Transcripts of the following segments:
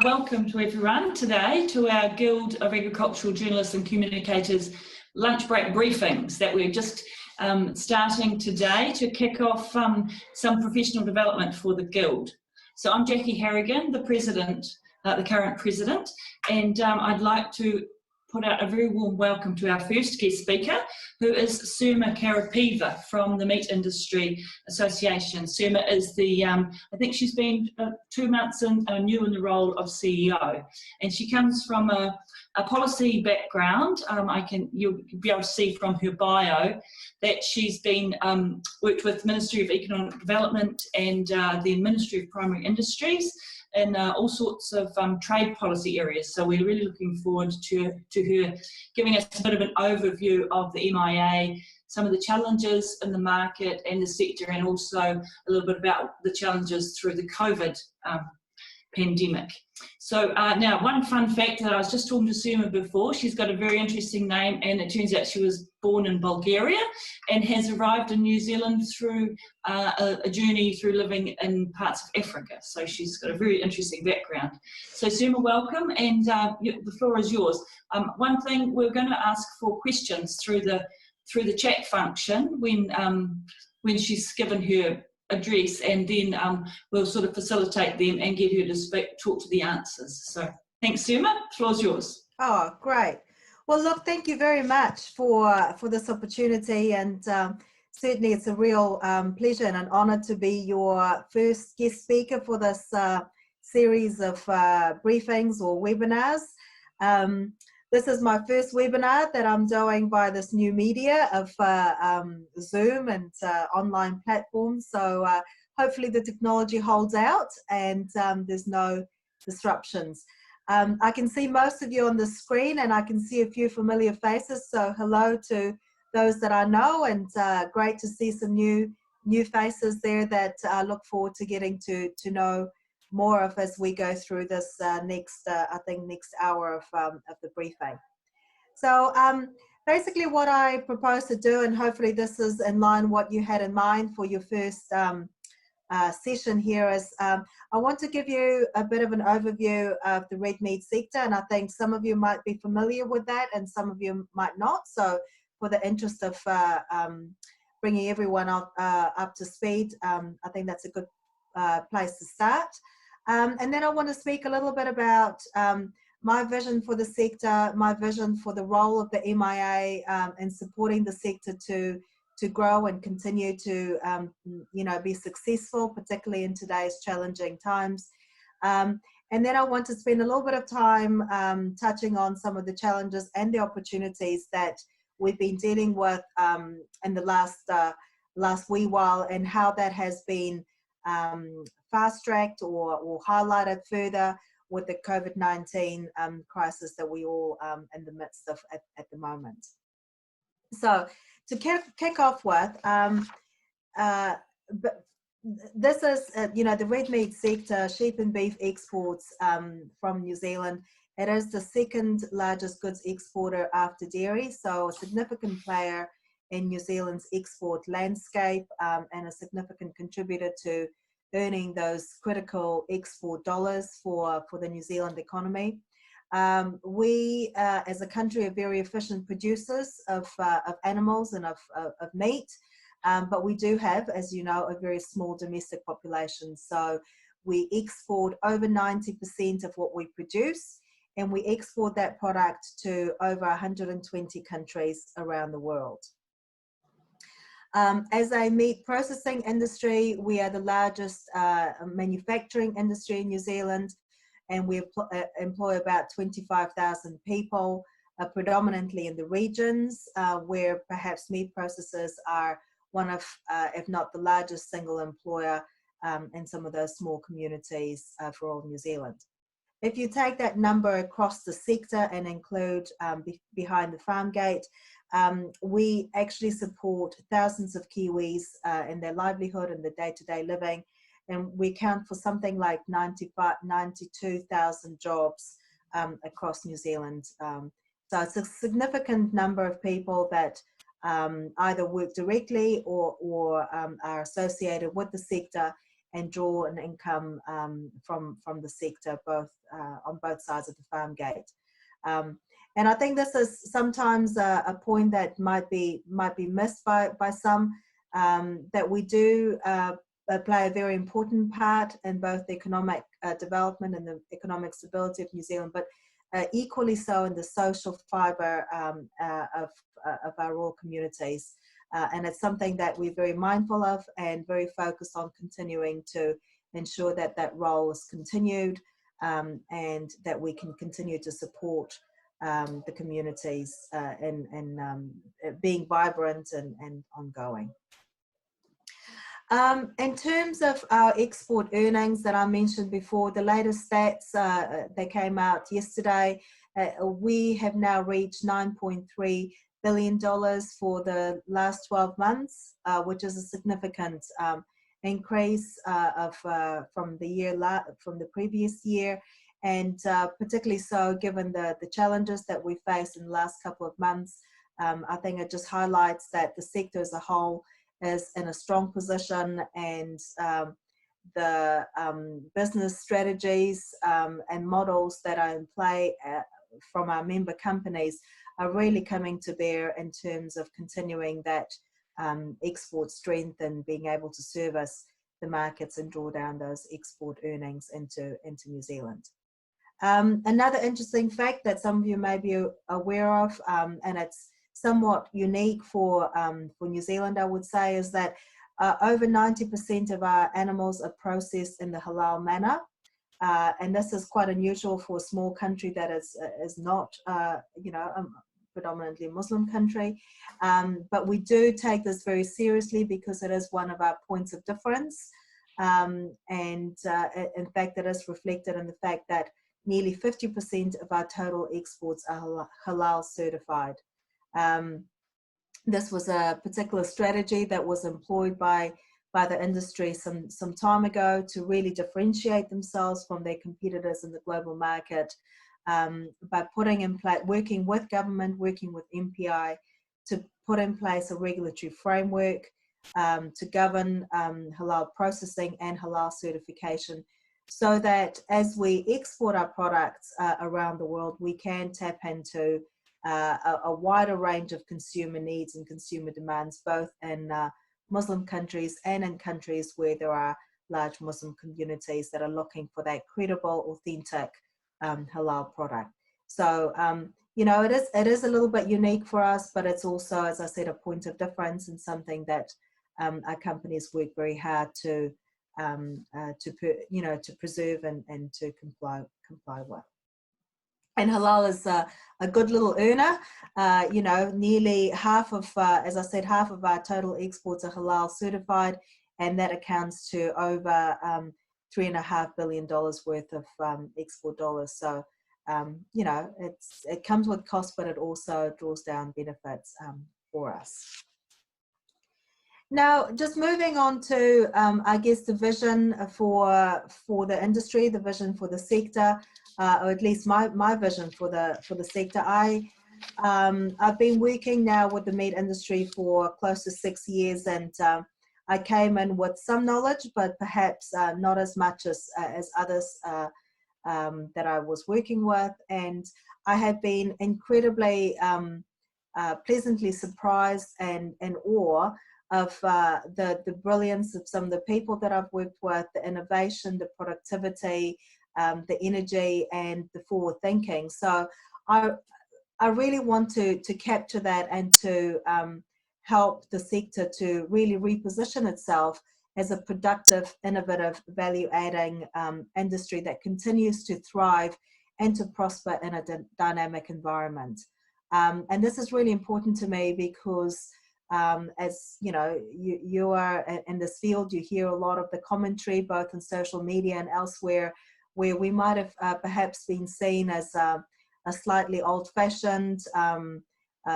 welcome to everyone today to our Guild of Agricultural Journalists and Communicators lunch break briefings that we're just starting today to kick off some professional development for the Guild. So I'm Jackie Harrigan, the president, the current president, and I'd like to put out a very warm welcome to our first guest speaker, who is Sirma Karapeeva from the Meat Industry Association. Sirma is the, I think she's been 2 months new in the role of CEO, and she comes from a policy background. You'll be able to see from her bio that she's been worked with Ministry of Economic Development and the Ministry of Primary Industries in all sorts of trade policy areas. So we're really looking forward to her giving us a bit of an overview of the MIA, some of the challenges in the market and the sector, and also a little bit about the challenges through the COVID pandemic. So now, one fun fact that I was just talking to Sirma before, she's got a very interesting name, and it turns out she was born in Bulgaria and has arrived in New Zealand through a journey through living in parts of Africa. So she's got a very interesting background. So Sirma, welcome, and the floor is yours. One thing, we're going to ask for questions through the chat function when she's given her address, and then we'll sort of facilitate them and get her to talk to the answers. So thanks, Sirma. The floor's yours. Oh, great. Well, look, thank you very much for this opportunity, and certainly it's a real pleasure and an honor to be your first guest speaker for this series of briefings or webinars. This is my first webinar that I'm doing by this new media of Zoom and online platforms. So hopefully the technology holds out and there's no disruptions. I can see most of you on the screen, and I can see a few familiar faces. So hello to those that I know, and great to see some new faces there that I look forward to getting to know more of as we go through this next hour of the briefing. So basically what I propose to do, and hopefully this is in line what you had in mind for your first session here, is I want to give you a bit of an overview of the red meat sector, and I think some of you might be familiar with that and some of you might not. So for the interest of bringing everyone up to speed, I think that's a good place to start. And then I want to speak a little bit about my vision for the sector, my vision for the role of the MIA in supporting the sector to grow and continue to be successful, particularly in today's challenging times. And then I want to spend a little bit of time touching on some of the challenges and the opportunities that we've been dealing with in the last wee while, and how that has been fast-tracked or highlighted further with the COVID-19 crisis that we all in the midst of at the moment. So to kick off with, this is, the red meat sector, sheep and beef exports from New Zealand. It is the second largest goods exporter after dairy, so a significant player in New Zealand's export landscape and a significant contributor to earning those critical export dollars for the New Zealand economy. We, as a country, are very efficient producers of animals and of meat, but we do have, as you know, a very small domestic population. So we export over 90% of what we produce, and we export that product to over 120 countries around the world. As a meat processing industry, we are the largest manufacturing industry in New Zealand, and we employ about 25,000 people, predominantly in the regions where perhaps meat processors are one of, if not the largest single employer in some of those small communities for all New Zealand. If you take that number across the sector and include behind the farm gate, we actually support thousands of Kiwis in their livelihood and their day-to-day living, and we account for something like 92,000 jobs across New Zealand. So it's a significant number of people that either work directly or are associated with the sector, draw an income from the sector, both on both sides of the farm gate. And I think this is sometimes a point that might be missed by some, that we do play a very important part in both the economic development and the economic stability of New Zealand, but equally so in the social fibre of our rural communities. And it's something that we're very mindful of and very focused on continuing to ensure that that role is continued, and that we can continue to support the communities in being vibrant and ongoing. In terms of our export earnings that I mentioned before, the latest stats they came out yesterday, we have now reached $9.3 billion for the last 12 months, which is a significant increase from the previous year, and particularly so given the challenges that we faced in the last couple of months. I think it just highlights that the sector as a whole is in a strong position, and the business strategies and models that are in play from our member companies are really coming to bear in terms of continuing that export strength and being able to service the markets and draw down those export earnings into New Zealand. Another interesting fact that some of you may be aware of, and it's somewhat unique for New Zealand, I would say, is that over 90% of our animals are processed in the halal manner. And this is quite unusual for a small country that is not, predominantly a Muslim country. But we do take this very seriously because it is one of our points of difference. And in fact, it is reflected in the fact that nearly 50% of our total exports are halal certified. This was a particular strategy that was employed by the industry some time ago to really differentiate themselves from their competitors in the global market, by putting in place, working with government, working with MBIE to put in place a regulatory framework to govern halal processing and halal certification, so that as we export our products around the world, we can tap into a wider range of consumer needs and consumer demands, both in Muslim countries and in countries where there are large Muslim communities that are looking for that credible, authentic halal product. So, it is a little bit unique for us, but it's also, as I said, a point of difference and something that our companies work very hard to preserve and to comply with. And halal is a good little earner. Nearly half of, as I said, half of our total exports are halal certified, and that accounts to over $3.5 billion worth of export dollars. So, it comes with cost, but it also draws down benefits for us. Now, just moving on to, I guess, the vision for the industry, the vision for the sector, or at least my vision for the sector. I've been working now with the meat industry for close to 6 years, and I came in with some knowledge, but perhaps not as much as others that I was working with, and I have been incredibly pleasantly surprised and in awe of the brilliance of some of the people that I've worked with, the innovation, the productivity, the energy, and the forward thinking. So I really want to capture that and to help the sector to really reposition itself as a productive, innovative, value-adding industry that continues to thrive and to prosper in a dynamic environment. And this is really important to me because as you are in this field, you hear a lot of the commentary both on social media and elsewhere, where we might have perhaps been seen as a slightly old-fashioned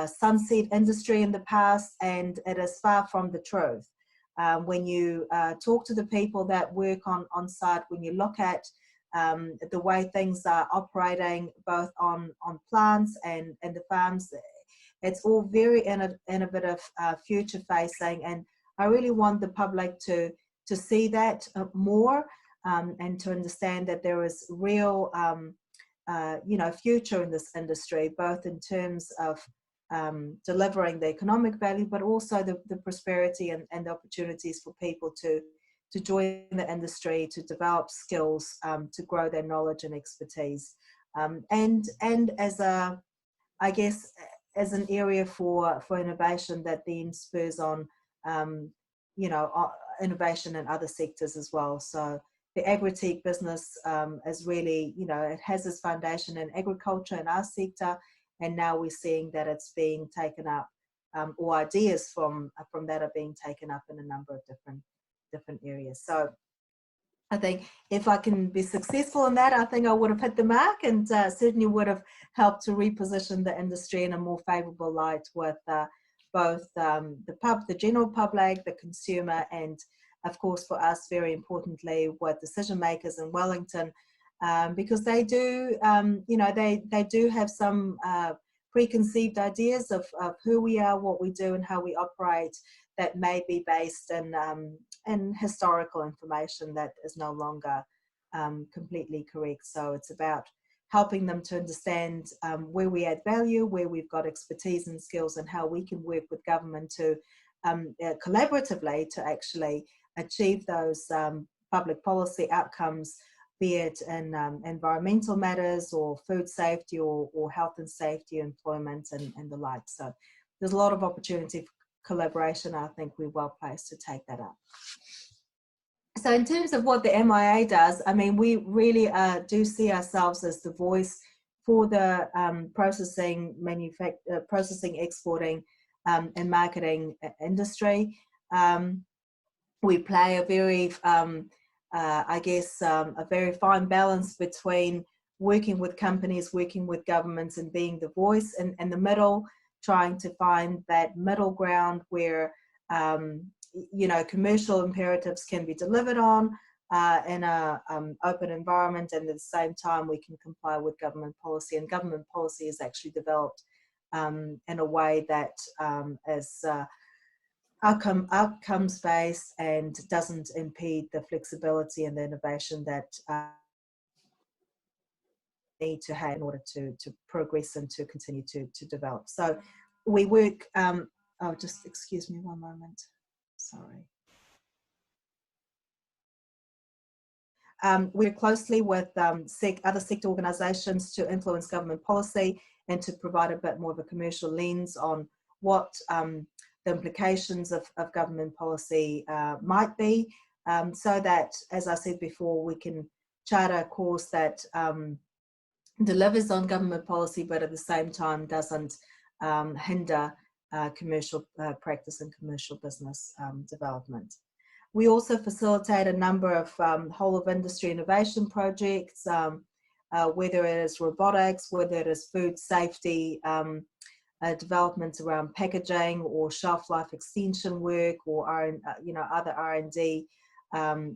sunset industry in the past, and it is far from the truth. When you talk to the people that work on site, when you look at the way things are operating both on plants and the farms, it's all very innovative, future facing, and I really want the public to see that more, and to understand that there is real future in this industry, both in terms of delivering the economic value, but also the prosperity and the opportunities for people to join the industry, to develop skills, to grow their knowledge and expertise, and as I guess as an area for innovation that then spurs on innovation in other sectors as well. So the agri-tech business is really, it has its foundation in agriculture in our sector, and now we're seeing that it's being taken up, or ideas from that are being taken up in a number of different areas. So I think if I can be successful in that, I think I would have hit the mark, and certainly would have helped to reposition the industry in a more favourable light with both the general public, the consumer, and of course for us, very importantly, with decision makers in Wellington, because they do, they do have some preconceived ideas of who we are, what we do, and how we operate that may be based in historical information that is no longer completely correct. So it's about helping them to understand where we add value, where we've got expertise and skills, and how we can work with government to collaboratively to actually achieve those public policy outcomes, be it in environmental matters or food safety or health and safety, employment and the like. So there's a lot of opportunity for collaboration. I think we're well placed to take that up. So in terms of what the MIA does, I mean, we really do see ourselves as the voice for the processing, exporting and marketing industry. We play a very, a very fine balance between working with companies, working with governments, and being the voice in the middle, trying to find that middle ground where commercial imperatives can be delivered on in a open environment, and at the same time we can comply with government policy, and government policy is actually developed in a way that is outcomes based and doesn't impede the flexibility and the innovation that need to have in order to progress and to continue to develop. So we work, just excuse me one moment, sorry. We work closely with other sector organisations to influence government policy and to provide a bit more of a commercial lens on what the implications of government policy might be, so that, as I said before, we can chart a course that delivers on government policy, but at the same time doesn't hinder commercial practice and commercial business development. We also facilitate a number of whole of industry innovation projects, whether it is robotics, whether it is food safety, developments around packaging or shelf life extension work, or other R&D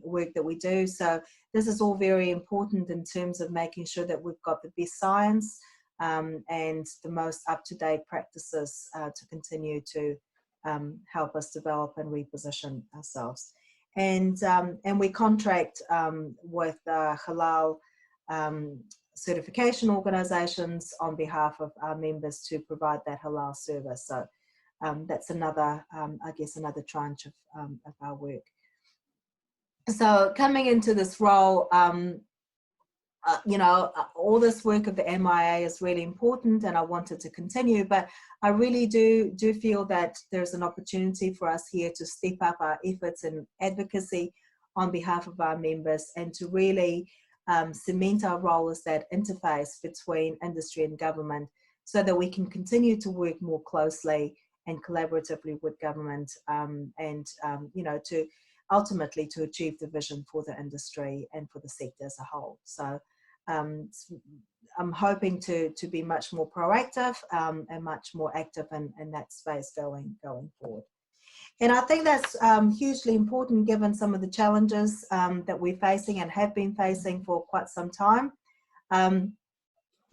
work that we do. So this is all very important in terms of making sure that we've got the best science and the most up-to-date practices to continue to help us develop and reposition ourselves. And we contract with halal certification organisations on behalf of our members to provide that halal service. So that's another, another tranche of our work. So coming into this role, all this work of the MIA is really important, and I wanted to continue, but I really do feel that there's an opportunity for us here to step up our efforts in advocacy on behalf of our members, and to really cement our role as that interface between industry and government, so that we can continue to work more closely and collaboratively with government, to ultimately to achieve the vision for the industry and for the sector as a whole. So I'm hoping to be much more proactive and much more active in that space going forward. And I think that's hugely important given some of the challenges that we're facing and have been facing for quite some time.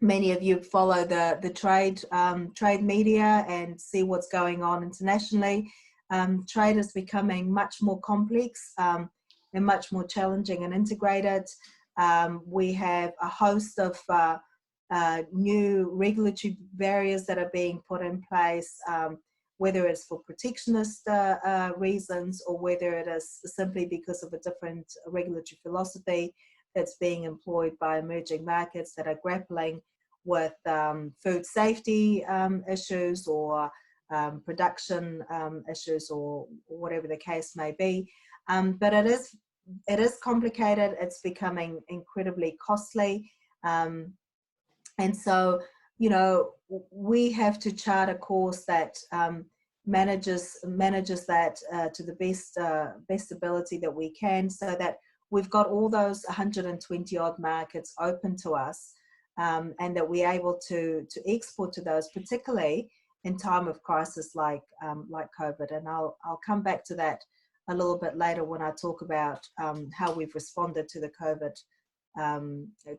Many of you follow the trade media and see what's going on internationally. Trade is becoming much more complex, and much more challenging and integrated. We have a host of new regulatory barriers that are being put in place, whether it's for protectionist reasons or whether it is simply because of a different regulatory philosophy that's being employed by emerging markets that are grappling with food safety issues or production issues or whatever the case may be. But it is complicated. It's becoming incredibly costly. And so, you know, we have to chart a course that manages that to the best ability that we can, so that we've got all those 120 odd markets open to us, and that we're able to export to those, particularly in time of crisis like COVID. And I'll come back to that a little bit later when I talk about how we've responded to the COVID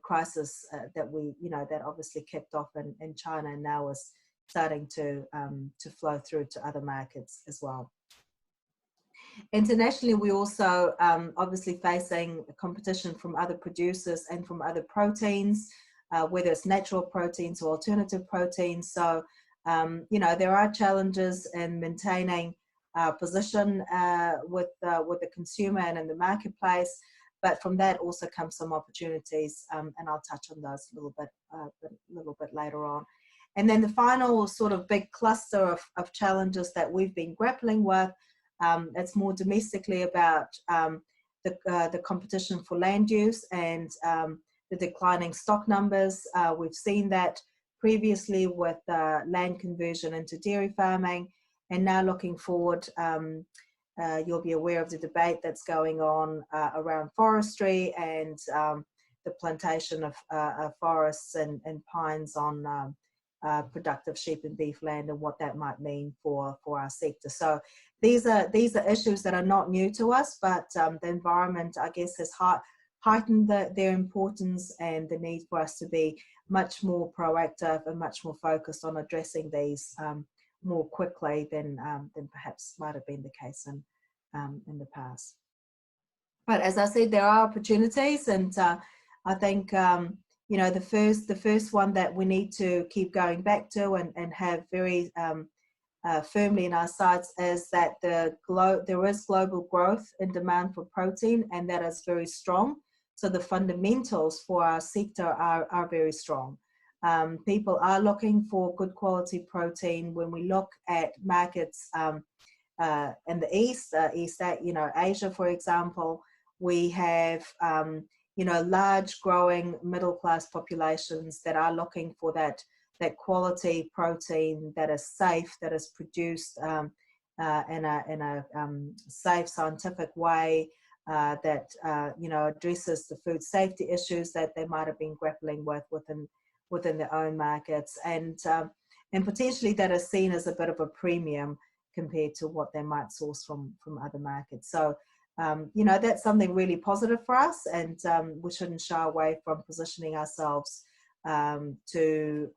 crisis that obviously kicked off in China and now is starting to flow through to other markets as well. Internationally, we also obviously facing competition from other producers and from other proteins, whether it's natural proteins or alternative proteins. So, there are challenges in maintaining our position with the consumer and in the marketplace. But from that also comes some opportunities, and I'll touch on those a little bit later on. And then the final sort of big cluster of challenges that we've been grappling with, it's more domestically about the competition for land use and the declining stock numbers. We've seen that previously with land conversion into dairy farming, and now looking forward, you'll be aware of the debate that's going on around forestry and the plantation of forests and pines on productive sheep and beef land, and what that might mean for our sector. So these are issues that are not new to us, but the environment, I guess, has heightened their importance and the need for us to be much more proactive and much more focused on addressing these more quickly than perhaps might have been the case in the past. But as I said, there are opportunities, and I think the first one that we need to keep going back to and have very firmly in our sights is that there is global growth in demand for protein, and that is very strong. So the fundamentals for our sector are very strong. People are looking for good quality protein. When we look at markets in the East, Asia, for example, we have large growing middle class populations that are looking for that quality protein that is safe, that is produced in a safe, scientific way, that addresses the food safety issues that they might have been grappling with within their own markets, and potentially that is seen as a bit of a premium compared to what they might source from other markets. So that's something really positive for us, and we shouldn't shy away from positioning ourselves to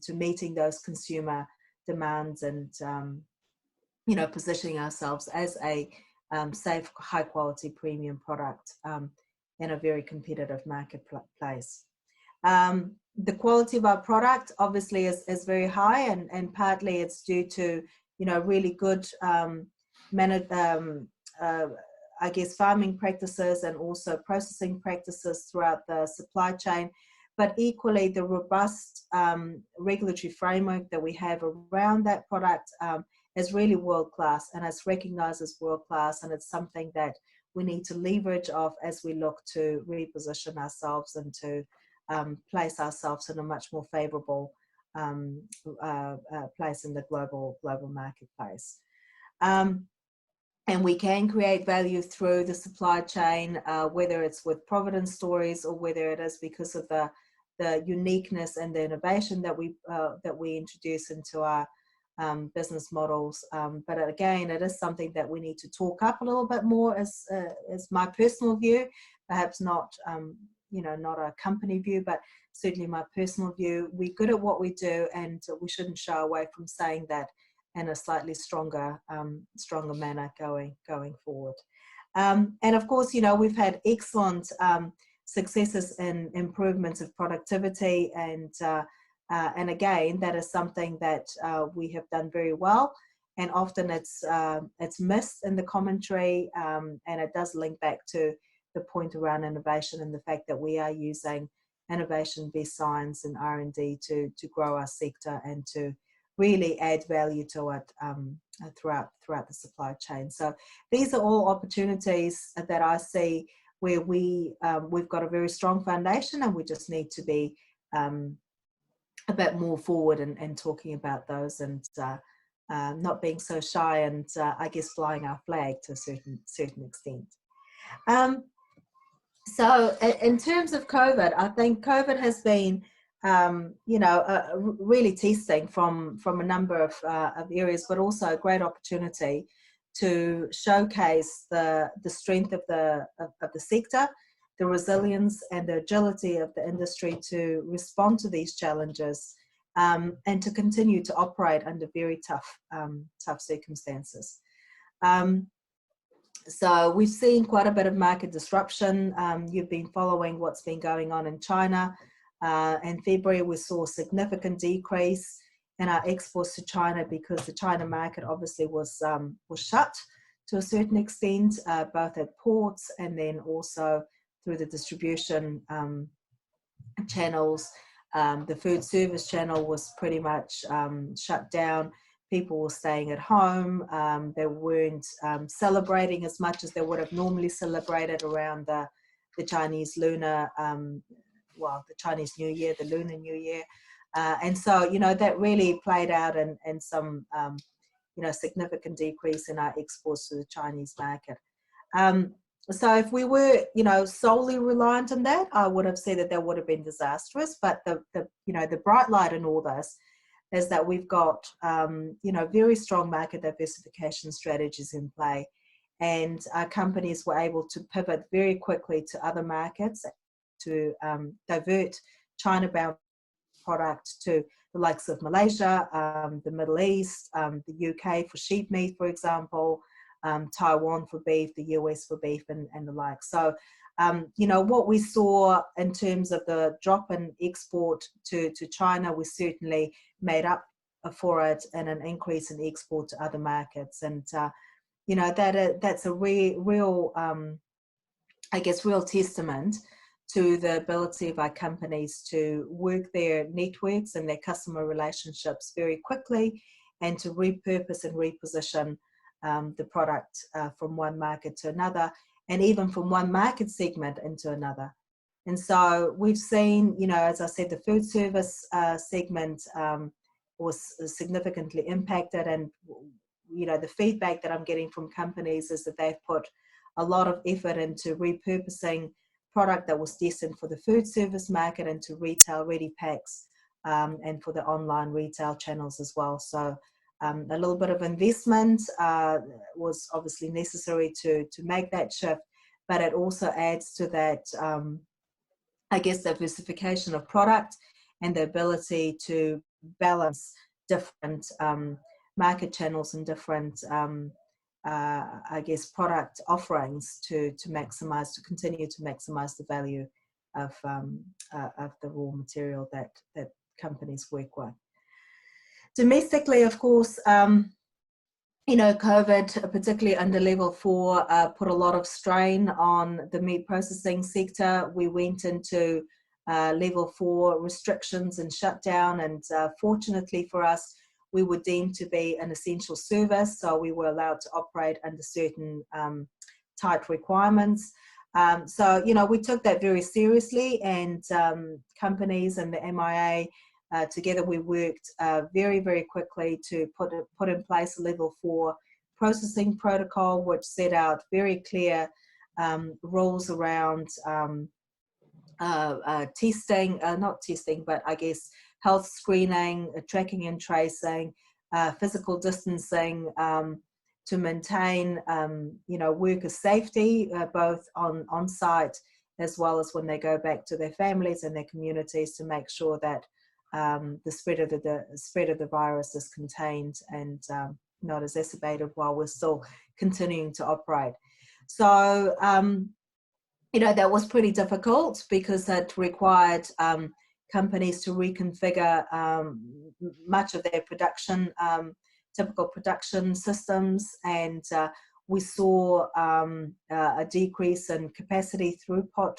meeting those consumer demands, and positioning ourselves as a safe, high quality premium product in a very competitive marketplace. The quality of our product obviously is very high, and partly it's due to really good farming practices and also processing practices throughout the supply chain. But equally, the robust regulatory framework that we have around that product is really world-class, and it's recognized as world-class, and it's something that we need to leverage off as we look to reposition ourselves and to place ourselves in a much more favorable place in the global marketplace. And we can create value through the supply chain, whether it's with provenance stories or whether it is because of the uniqueness and the innovation that we introduce into our business models. But again, it is something that we need to talk up a little bit more, as my personal view, perhaps not not a company view, but certainly my personal view. We're good at what we do, and we shouldn't shy away from saying that in a slightly stronger manner going forward. And of course, you know, we've had excellent successes in improvements of productivity, and again, that is something that we have done very well. And often it's missed in the commentary, and it does link back to the point around innovation and the fact that we are using innovation-based science and R&D to grow our sector and to really add value to it throughout the supply chain. So these are all opportunities that I see where we've got a very strong foundation, and we just need to be a bit more forward in talking about those, and not being so shy, and I guess flying our flag to a certain extent. So in terms of COVID, I think COVID has been you know, really testing from a number of areas, but also a great opportunity to showcase the strength of the sector, the resilience and the agility of the industry to respond to these challenges, and to continue to operate under very tough circumstances. So we've seen quite a bit of market disruption. You've been following what's been going on in China. In February, we saw a significant decrease in our exports to China because the China market obviously was shut to a certain extent, both at ports and then also through the distribution channels. The food service channel was pretty much shut down. People were staying at home. They weren't celebrating as much as they would have normally celebrated around the Chinese lunar, the Chinese New Year, the Lunar New Year. And so, you know, that really played out in some, you know, significant decrease in our exports to the Chinese market. So if we were, you know, solely reliant on that, I would have said that would have been disastrous. But you know, the bright light in all this is that we've got, you know, very strong market diversification strategies in play, and our companies were able to pivot very quickly to other markets to divert China-bound product to the likes of Malaysia, the Middle East, the UK for sheep meat, for example, Taiwan for beef, the US for beef, and the like. So, you know, what we saw in terms of the drop in export to China, we certainly made up for it in an increase in export to other markets. And, you know, that's a real, I guess, real testament to the ability of our companies to work their networks and their customer relationships very quickly, and to repurpose and reposition the product from one market to another, and even from one market segment into another. And so we've seen, you know, as I said, the food service segment was significantly impacted, and, you know, the feedback that I'm getting from companies is that they've put a lot of effort into repurposing product that was destined for the food service market into retail ready packs, and for the online retail channels as well. So a little bit of investment was obviously necessary to make that shift, but it also adds to that, I guess, diversification of product and the ability to balance different market channels and different I guess, product offerings to continue to maximize the value of the raw material that companies work with. Domestically, of course, you know, COVID, particularly under level 4, put a lot of strain on the meat processing sector. We went into level 4 restrictions and shutdown, and fortunately for us, we were deemed to be an essential service, so we were allowed to operate under certain tight requirements. So, you know, we took that very seriously, and companies and the MIA, together we worked very, very quickly to put in place a level 4 processing protocol, which set out very clear rules around testing, not testing, but I guess health screening, tracking and tracing, physical distancing, to maintain, you know, worker safety, both on site as well as when they go back to their families and their communities, to make sure that the spread of the virus is contained and not exacerbated while we're still continuing to operate. So, you know, that was pretty difficult because it required companies to reconfigure much of their production, typical production systems, and we saw a decrease in capacity throughput.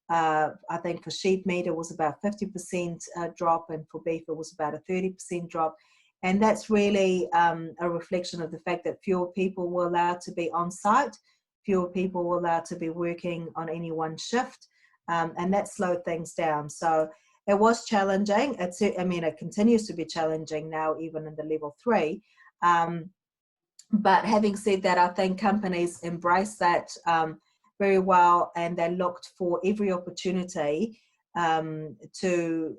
I think for sheep meat it was about 50% drop, and for beef it was about a 30% drop. And that's really a reflection of the fact that fewer people were allowed to be on site, fewer people were allowed to be working on any one shift, and that slowed things down. So it was challenging. I mean, it continues to be challenging now, even in the level 3. But having said that, I think companies embrace that very well, and they looked for every opportunity to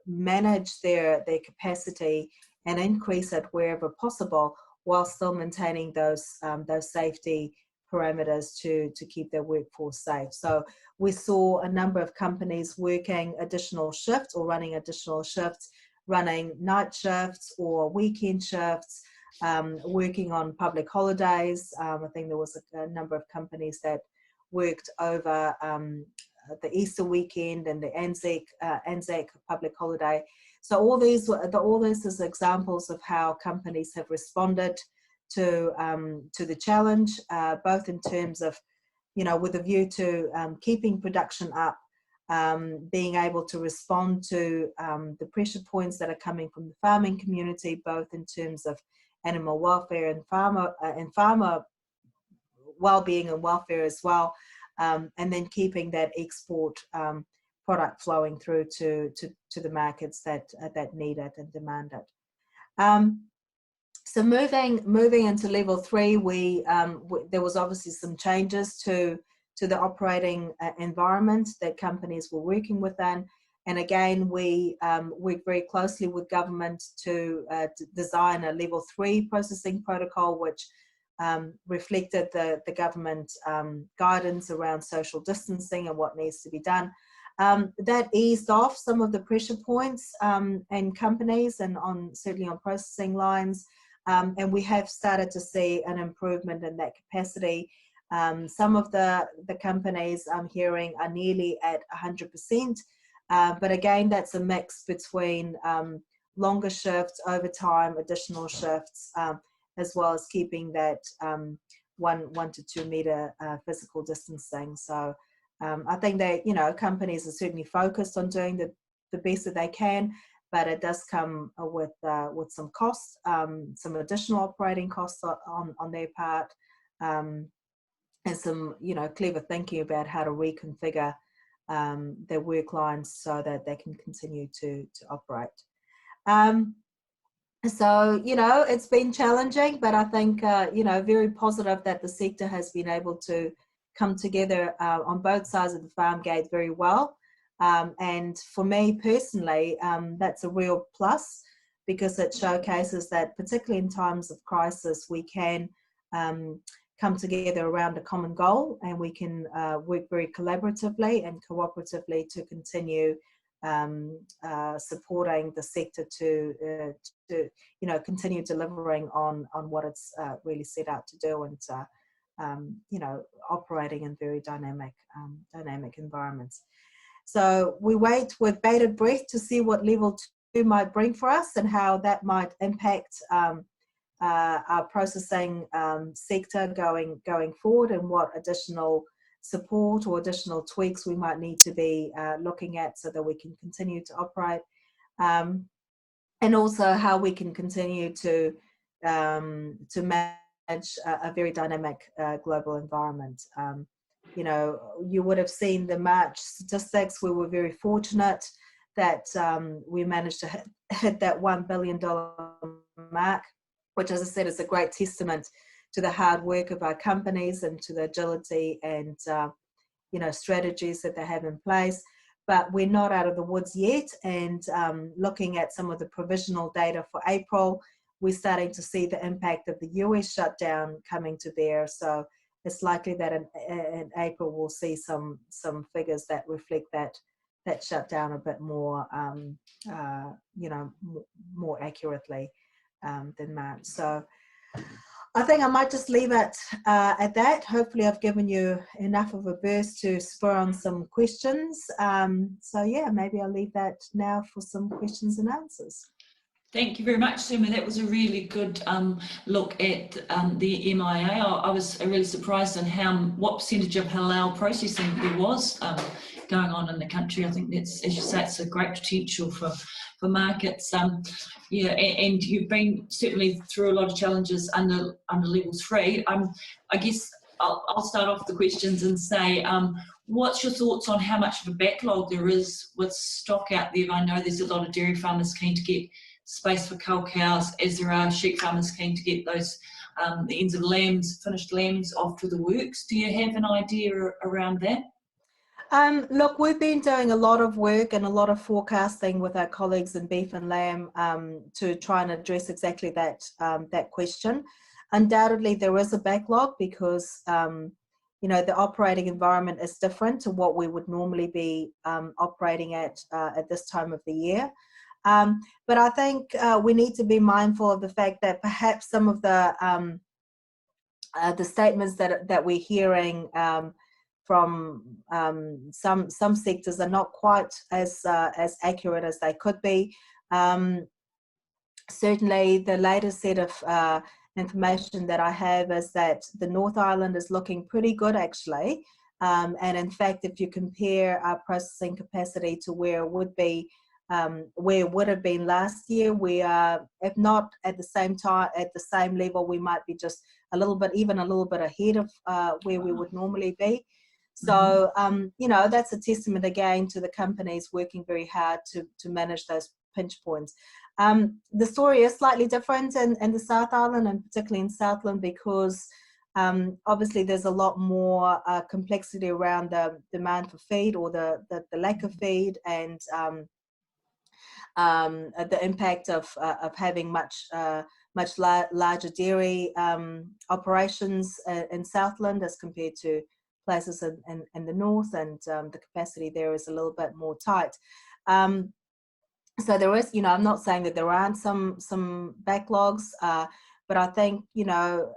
manage their capacity and increase it wherever possible, while still maintaining those safety parameters to keep their workforce safe. So we saw a number of companies working additional shifts or running additional shifts, running night shifts or weekend shifts, working on public holidays. I think there was a number of companies that worked over the Easter weekend and the Anzac public holiday. So all this is examples of how companies have responded to the challenge, both in terms of, you know, with a view to keeping production up, being able to respond to the pressure points that are coming from the farming community, both in terms of animal welfare and farmer well-being and welfare as well, and then keeping that export product flowing through to the markets that need it and demand it. So moving into level 3, there was obviously some changes to the operating environment that companies were working within. And again, we worked very closely with government to design a level 3 processing protocol, which reflected the government guidance around social distancing and what needs to be done. That eased off some of the pressure points in companies and certainly on processing lines, and we have started to see an improvement in that capacity. Some of the companies I'm hearing are nearly at 100%, but again, that's a mix between longer shifts, overtime, additional shifts, as well as keeping that 1 to 2 meter physical distancing. So I think that, you know, companies are certainly focused on doing the best that they can, but it does come with some costs, some additional operating costs on their part, and some, you know, clever thinking about how to reconfigure their work lines so that they can continue to operate. So, you know, it's been challenging, but I think, you know, very positive that the sector has been able to come together on both sides of the farm gate very well. And for me personally, that's a real plus, because it showcases that particularly in times of crisis, we can come together around a common goal, and we can work very collaboratively and cooperatively to continue supporting the sector to you know, continue delivering on what it's really set out to do, and you know, operating in very dynamic environments. So we wait with bated breath to see what level 2 might bring for us and how that might impact our processing sector going forward, and what additional support or additional tweaks we might need to be looking at so that we can continue to operate, and also how we can continue to manage a very dynamic global environment. You know, you would have seen the March statistics. We were very fortunate that we managed to hit that $1 billion mark, which, as I said, is a great testament to the hard work of our companies and to the agility and you know, strategies that they have in place. But we're not out of the woods yet, and looking at some of the provisional data for April, we're starting to see the impact of the US shutdown coming to bear. So it's likely that in April we'll see some figures that reflect that shutdown a bit more, you know, more accurately than March. So I think I might just leave it at that. Hopefully I've given you enough of a burst to spur on some questions. So yeah, maybe I'll leave that now for some questions and answers. Thank you very much, Sirma. That was a really good look at the MIA. I was really surprised on what percentage of halal processing there was going on in the country. I think that's, as you say, it's a great potential for markets. Yeah, and you've been certainly through a lot of challenges under level 3. I guess I'll start off the questions and say, what's your thoughts on how much of a backlog there is with stock out there? I know there's a lot of dairy farmers keen to get space for cull cows, as there are sheep farmers keen to get those the ends of finished lambs off to the works. Do you have an idea around that? Look, we've been doing a lot of work and a lot of forecasting with our colleagues in beef and lamb to try and address exactly that that question. Undoubtedly, there is a backlog because you know, the operating environment is different to what we would normally be operating at this time of the year. But I think we need to be mindful of the fact that perhaps some of the statements that we're hearing from some sectors are not quite as accurate as they could be. Certainly, the latest set of information that I have is that the North Island is looking pretty good, actually. And in fact, if you compare our processing capacity to where it would be, where it would have been last year, we are, if not at the same time, at the same level, we might be just even a little bit ahead of where we would normally be. So, you know, that's a testament again to the companies working very hard to manage those pinch points. The story is slightly different in the South Island, and particularly in Southland, because obviously there's a lot more complexity around the demand for feed, or the lack of feed, and the impact of having much larger dairy operations in Southland as compared to places in the north, and the capacity there is a little bit more tight. So there is, you know, I'm not saying that there aren't some backlogs, but I think, you know,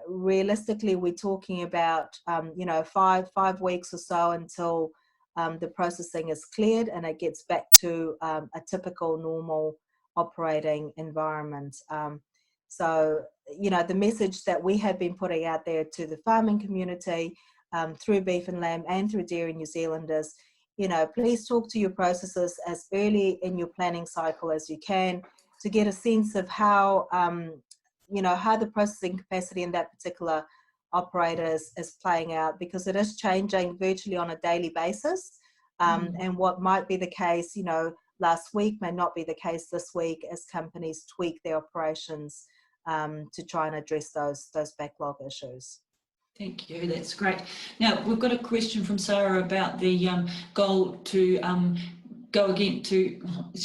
realistically, we're talking about, you know, five weeks or so until the processing is cleared and it gets back to a typical normal operating environment. So, you know, the message that we have been putting out there to the farming community through Beef and Lamb and through Dairy New Zealand is, you know, please talk to your processors as early in your planning cycle as you can to get a sense of how, you know, how the processing capacity in that particular operator is playing out, because it is changing virtually on a daily basis. And what might be the case, you know, last week may not be the case this week as companies tweak their operations to try and address those backlog issues. Thank you, that's great. Now, we've got a question from Sarah about the goal to go again to,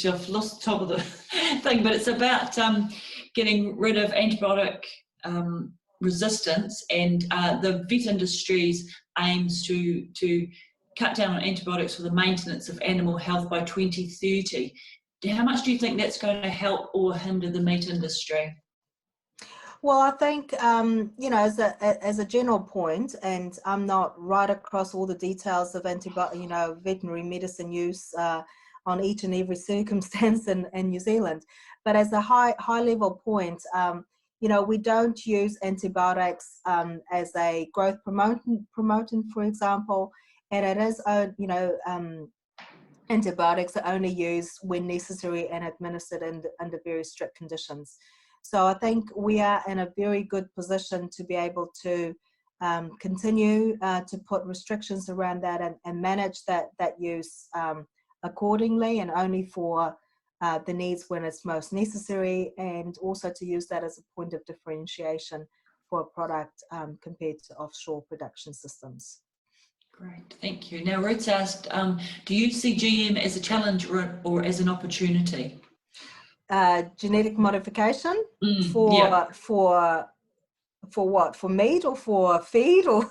I've lost the top of the thing, but it's about getting rid of antibiotic resistance, and the vet industry's aims to cut down on antibiotics for the maintenance of animal health by 2030. How much do you think that's going to help or hinder the meat industry? Well, I think, you know, as a general point, and I'm not right across all the details of you know, veterinary medicine use on each and every circumstance in New Zealand, but as a high level point, you know, we don't use antibiotics as a growth promotant, for example, and it is, you know, antibiotics are only used when necessary and administered under very strict conditions. So I think we are in a very good position to be able to continue to put restrictions around that and manage that use accordingly, and only for the needs when it's most necessary, and also to use that as a point of differentiation for a product compared to offshore production systems. Great, thank you. Now, Ruth's asked, do you see GM as a challenge or as an opportunity? Genetic modification for what? For meat or for feed? Or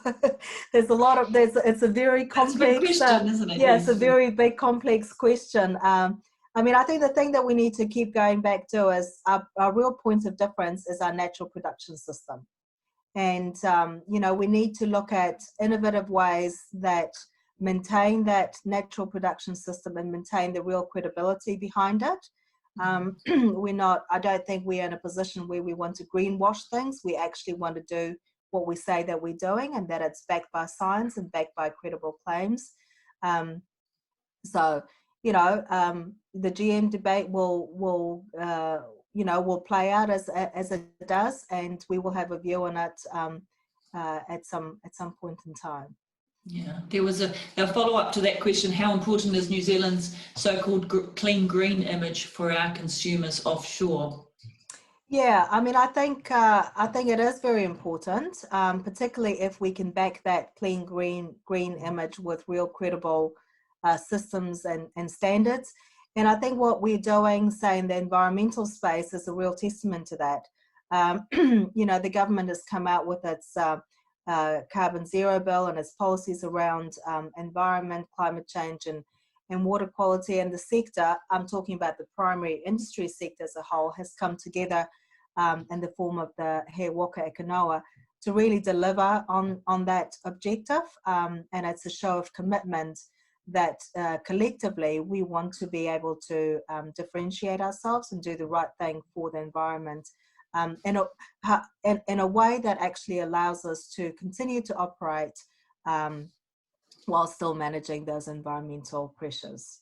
there's a lot of it's a very complex. That's a big question, isn't it? Yeah, it's a very big complex question. I mean, I think the thing that we need to keep going back to is our real point of difference is our natural production system. And, you know, we need to look at innovative ways that maintain that natural production system and maintain the real credibility behind it. I don't think we're in a position where we want to greenwash things. We actually want to do what we say that we're doing, and that it's backed by science and backed by credible claims. So, you know, the GM debate will you know, will play out as it does, and we will have a view on it at some point in time. Yeah, there was a follow-up to that question. How important is New Zealand's so-called clean green image for our consumers offshore? Yeah, I mean, I think it is very important, particularly if we can back that clean green image with real credible systems and standards. And I think what we're doing, say, in the environmental space is a real testament to that. You know, the government has come out with its carbon zero bill and its policies around environment, climate change and water quality, and the sector, I'm talking about the primary industry sector as a whole, has come together in the form of the He Waka Eke Noa to really deliver on that objective, and it's a show of commitment that collectively we want to be able to differentiate ourselves and do the right thing for the environment in a way that actually allows us to continue to operate while still managing those environmental pressures.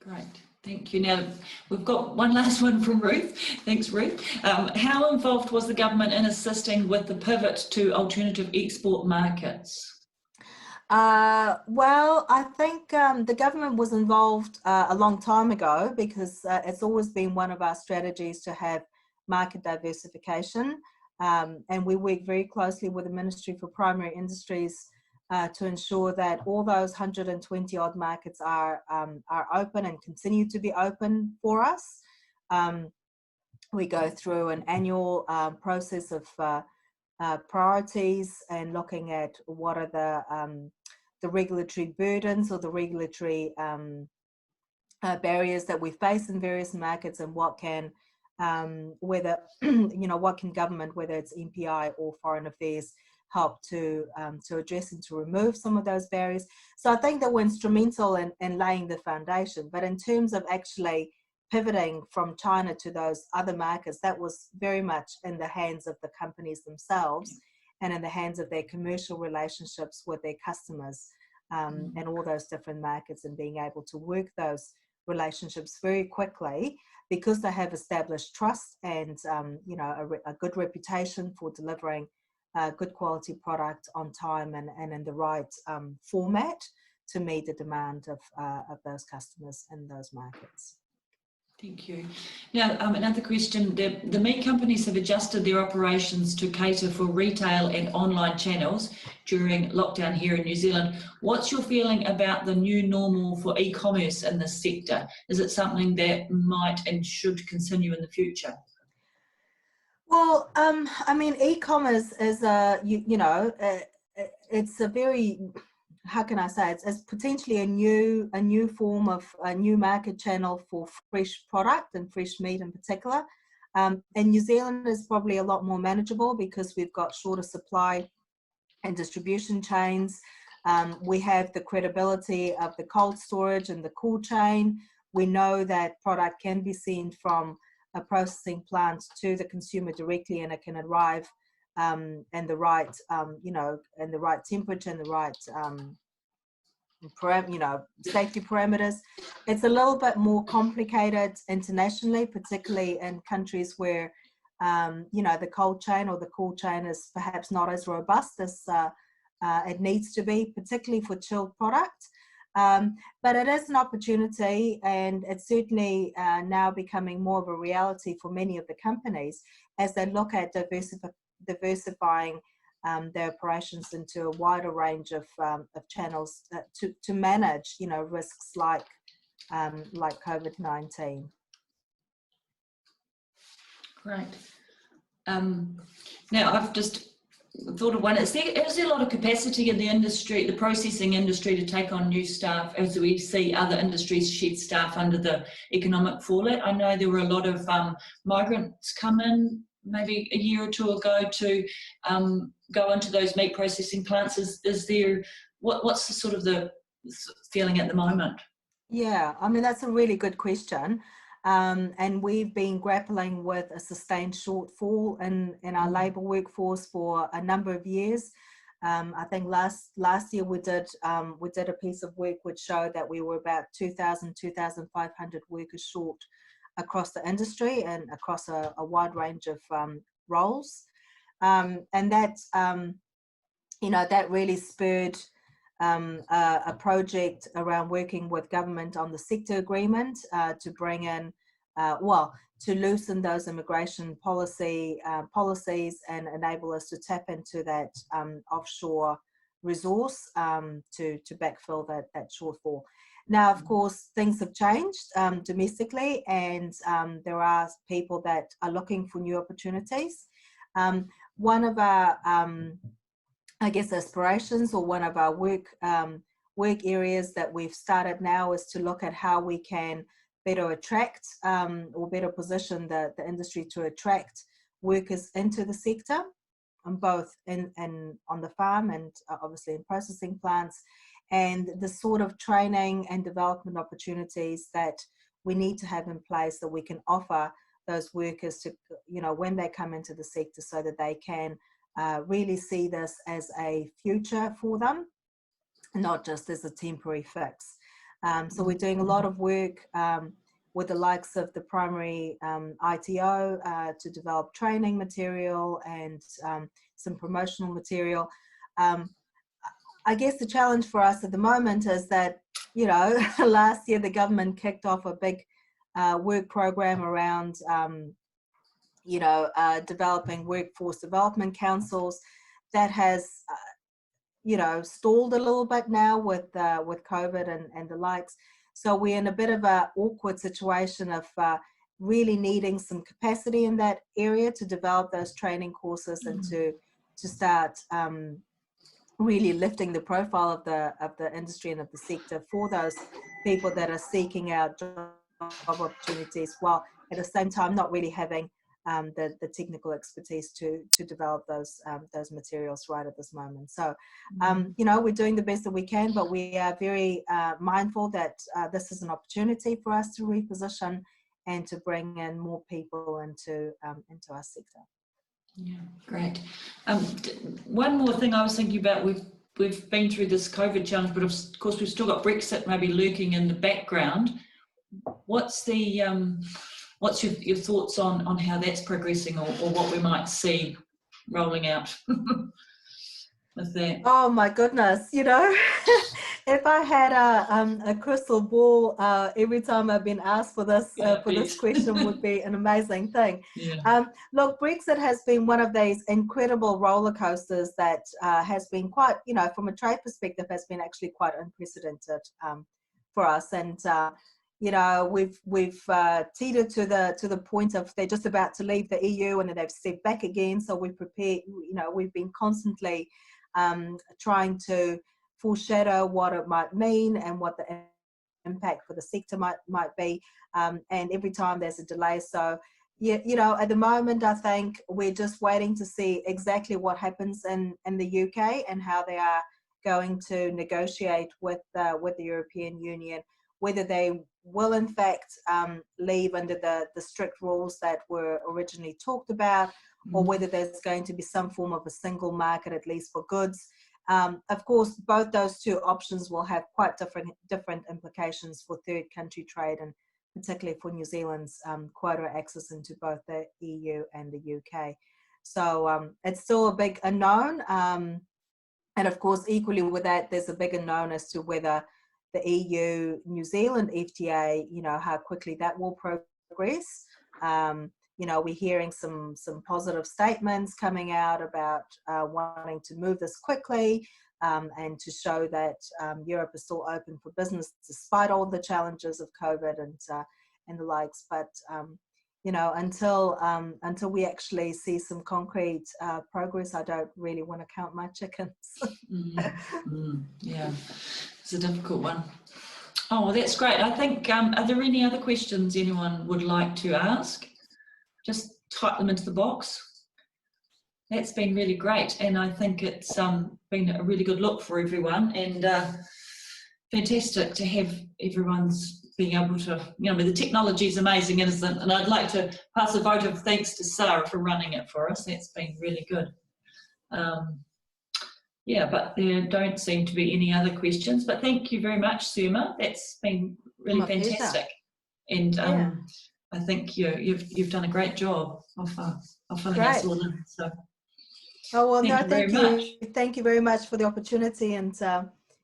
Great, thank you. Now, we've got one last one from Ruth. Thanks, Ruth. How involved was the government in assisting with the pivot to alternative export markets? Well, I think the government was involved a long time ago, because it's always been one of our strategies to have market diversification, and we work very closely with the Ministry for Primary Industries to ensure that all those 120 odd markets are open and continue to be open for us. We go through an annual process of priorities and looking at what are the regulatory burdens or the regulatory barriers that we face in various markets, and what can whether you know, what can government, whether it's MBIE or Foreign Affairs, help to address and to remove some of those barriers. So I think that we're instrumental in laying the foundation, but in terms of actually pivoting from China to those other markets, that was very much in the hands of the companies themselves and in the hands of their commercial relationships with their customers and all those different markets, and being able to work those relationships very quickly, because they have established trust and you know, a good reputation for delivering good quality product on time and in the right format to meet the demand of those customers in those markets. Thank you. Now, another question. The meat companies have adjusted their operations to cater for retail and online channels during lockdown here in New Zealand. What's your feeling about the new normal for e-commerce in this sector? Is it something that might and should continue in the future? Well, I mean, e-commerce is you know, it's a very, how can I say, it's potentially a new form of a new market channel for fresh product and fresh meat in particular. And New Zealand is probably a lot more manageable because we've got shorter supply and distribution chains. We have the credibility of the cold storage and the cool chain. We know that product can be sent from a processing plant to the consumer directly, and it can arrive in the right, you know, in the right temperature and the right, you know, safety parameters. It's a little bit more complicated internationally, particularly in countries where, you know, the cold chain or the cool chain is perhaps not as robust as it needs to be, particularly for chilled product. But it is an opportunity, and it's certainly now becoming more of a reality for many of the companies as they look at diversifying their operations into a wider range of channels to manage, you know, risks like COVID-19. Great. Now, I've just thought of one. Is there a lot of capacity in the industry, the processing industry, to take on new staff as we see other industries shed staff under the economic fallout? I know there were a lot of migrants come in maybe a year or two ago to go into those meat processing plants? Is there, what's the sort of the feeling at the moment? Yeah, I mean, that's a really good question. And we've been grappling with a sustained shortfall in our labour workforce for a number of years. I think last year we did a piece of work which showed that we were about 2,500 workers short across the industry and across a wide range of roles. And that, that really spurred a project around working with government on the sector agreement to bring in, to loosen those immigration policies and enable us to tap into that offshore resource to backfill that shortfall. Now, of course, things have changed domestically, and there are people that are looking for new opportunities. One of our aspirations, or one of our work areas that we've started now, is to look at how we can better attract or better position the industry to attract workers into the sector, both on the farm and obviously in processing plants, and the sort of training and development opportunities that we need to have in place that we can offer those workers to, when they come into the sector, so that they can really see this as a future for them, not just as a temporary fix. So we're doing a lot of work with the likes of the primary ITO to develop training material and some promotional material. I guess the challenge for us at the moment is that, last year the government kicked off a big work program around developing workforce development councils. That has, stalled a little bit now with COVID and the likes. So we're in a bit of an awkward situation of really needing some capacity in that area to develop those training courses and to start really lifting the profile of the industry and of the sector for those people that are seeking out job opportunities, while at the same time not really having the technical expertise to develop those materials right at this moment. So, we're doing the best that we can, but we are very mindful that this is an opportunity for us to reposition and to bring in more people into our sector. Yeah, great. One more thing I was thinking about, we've been through this COVID challenge, but of course we've still got Brexit maybe lurking in the background. What's your thoughts on how that's progressing, or what we might see rolling out with that? Oh my goodness, if I had a crystal ball, every time I've been asked for this question would be an amazing thing. Yeah. Look, Brexit has been one of these incredible roller coasters that has been quite, from a trade perspective, has been actually quite unprecedented for us. And we've teetered to the point of they're just about to leave the EU and then they've stepped back again. So we've prepared, we've been constantly trying to foreshadow what it might mean and what the impact for the sector might be, and every time there's a delay. So at the moment I think we're just waiting to see exactly what happens in the UK and how they are going to negotiate with the European Union, whether they will in fact leave under the strict rules that were originally talked about, or whether there's going to be some form of a single market, at least for goods. Of course, both those two options will have quite different implications for third country trade, and particularly for New Zealand's quota access into both the EU and the UK. So it's still a big unknown. And of course, equally with that, there's a big unknown as to whether the EU-New Zealand FTA, how quickly that will progress. We're hearing some positive statements coming out about wanting to move this quickly and to show that Europe is still open for business despite all the challenges of COVID and the likes. But until we actually see some concrete progress, I don't really want to count my chickens. Yeah, it's a difficult one. Oh, well, that's great. I think, are there any other questions anyone would like to ask? just type them into the box. That's been really great, and I think it's been a really good look for everyone, and fantastic to have everyone's being able to, you know, the technology is amazing, isn't it? And I'd like to pass a vote of thanks to Sarah for running it for us. That's been really good. Yeah, but there don't seem to be any other questions, but thank you very much, Sirma. That's been really fantastic. And I think you've done a great job of filling us all in. So, oh well, thank you. Thank you very much for the opportunity, and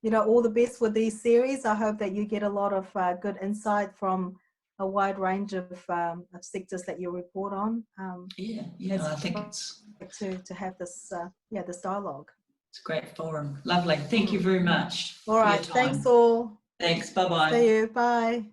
you know, all the best with these series. I hope that you get a lot of good insight from a wide range of sectors that you report on. Yeah, I think it's to have this this dialogue. It's a great forum. Lovely. Thank you very much. All right. Thanks all. Thanks. Bye-bye. See you. Bye.